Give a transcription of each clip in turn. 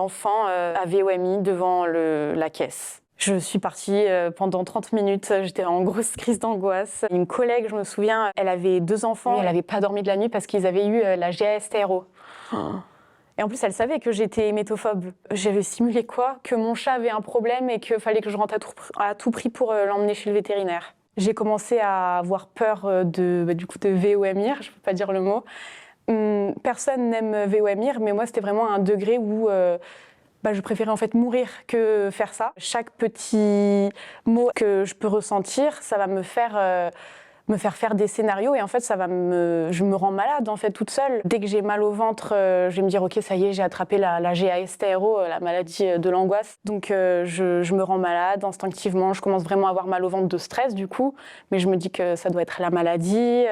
l'enfant à VOMI devant la caisse. Je suis partie pendant 30 minutes, j'étais en grosse crise d'angoisse. Une collègue, je me souviens, elle avait 2 enfants, elle n'avait pas dormi de la nuit parce qu'ils avaient eu la GASTRO. Et en plus, elle savait que j'étais hémétophobe. J'avais simulé quoi? Que mon chat avait un problème et qu'il fallait que je rentre à tout prix pour l'emmener chez le vétérinaire. J'ai commencé à avoir peur de VOMir, je ne peux pas dire le mot. Personne n'aime VOMir, mais moi, c'était vraiment un degré où je préférais en fait mourir que faire ça. Chaque petit mot que je peux ressentir, ça va me faire des scénarios et en fait je me rends malade en fait toute seule. Dès que j'ai mal au ventre, je vais me dire ok ça y est j'ai attrapé la GASTRO, la maladie de l'angoisse. Donc je me rends malade instinctivement, je commence vraiment à avoir mal au ventre de stress du coup, mais je me dis que ça doit être la maladie.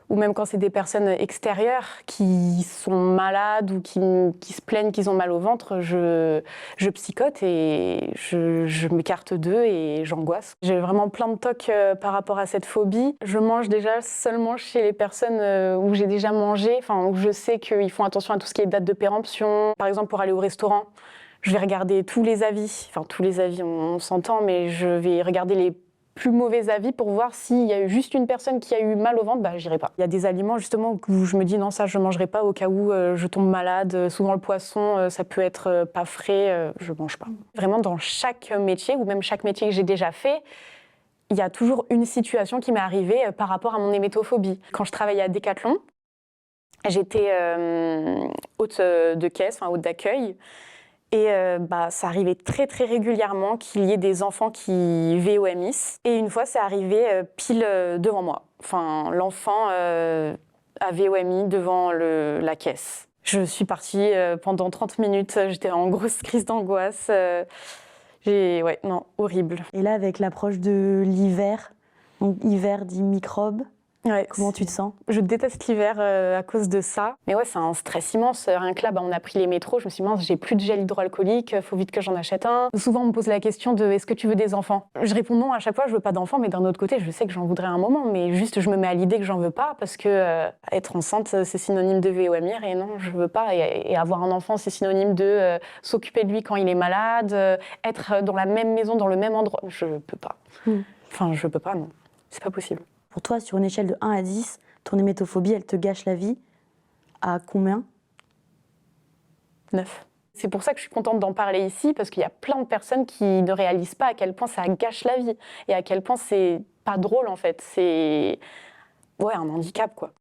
Ou même quand c'est des personnes extérieures qui sont malades ou qui se plaignent qu'ils ont mal au ventre, je psychote et je m'écarte d'eux et j'angoisse. J'ai vraiment plein de tocs par rapport à cette phobie. Je mange déjà seulement chez les personnes où j'ai déjà mangé, où je sais qu'ils font attention à tout ce qui est date de péremption. Par exemple, pour aller au restaurant, je vais regarder tous les avis. Enfin, tous les avis, on s'entend, mais je vais regarder les plus mauvais avis pour voir s'il y a eu juste une personne qui a eu mal au ventre, j'irai pas. Il y a des aliments justement où je me dis non ça je mangerai pas au cas où je tombe malade. Souvent le poisson ça peut être pas frais, je mange pas. Vraiment dans chaque métier ou même chaque métier que j'ai déjà fait, il y a toujours une situation qui m'est arrivée par rapport à mon hémétophobie. Quand je travaillais à Decathlon, j'étais hôte de caisse, hôte d'accueil. Et ça arrivait très très régulièrement qu'il y ait des enfants qui VOMissent. Et une fois, c'est arrivé pile devant moi. Enfin, l'enfant a VOMI devant la caisse. Je suis partie pendant 30 minutes, j'étais en grosse crise d'angoisse. Ouais, non, horrible. Et là, avec l'approche de l'hiver, donc hiver dit microbes, ouais, comment tu te sens? Je déteste l'hiver à cause de ça. Mais ouais, c'est un stress immense. Rien que là, on a pris les métros. Je me suis dit, mince, j'ai plus de gel hydroalcoolique, faut vite que j'en achète un. Souvent, on me pose la question de est-ce que tu veux des enfants? Je réponds non à chaque fois, je veux pas d'enfants, mais d'un autre côté, je sais que j'en voudrais un moment. Mais juste, je me mets à l'idée que j'en veux pas parce que être enceinte, c'est synonyme de VOMir et non, je veux pas. Et avoir un enfant, c'est synonyme de s'occuper de lui quand il est malade, être dans la même maison, dans le même endroit. Je peux pas. Enfin, je peux pas, non. C'est pas possible. Pour toi, sur une échelle de 1 à 10, ton hémétophobie, elle te gâche la vie à combien? 9. C'est pour ça que je suis contente d'en parler ici, parce qu'il y a plein de personnes qui ne réalisent pas à quel point ça gâche la vie et à quel point c'est pas drôle en fait. C'est un handicap quoi.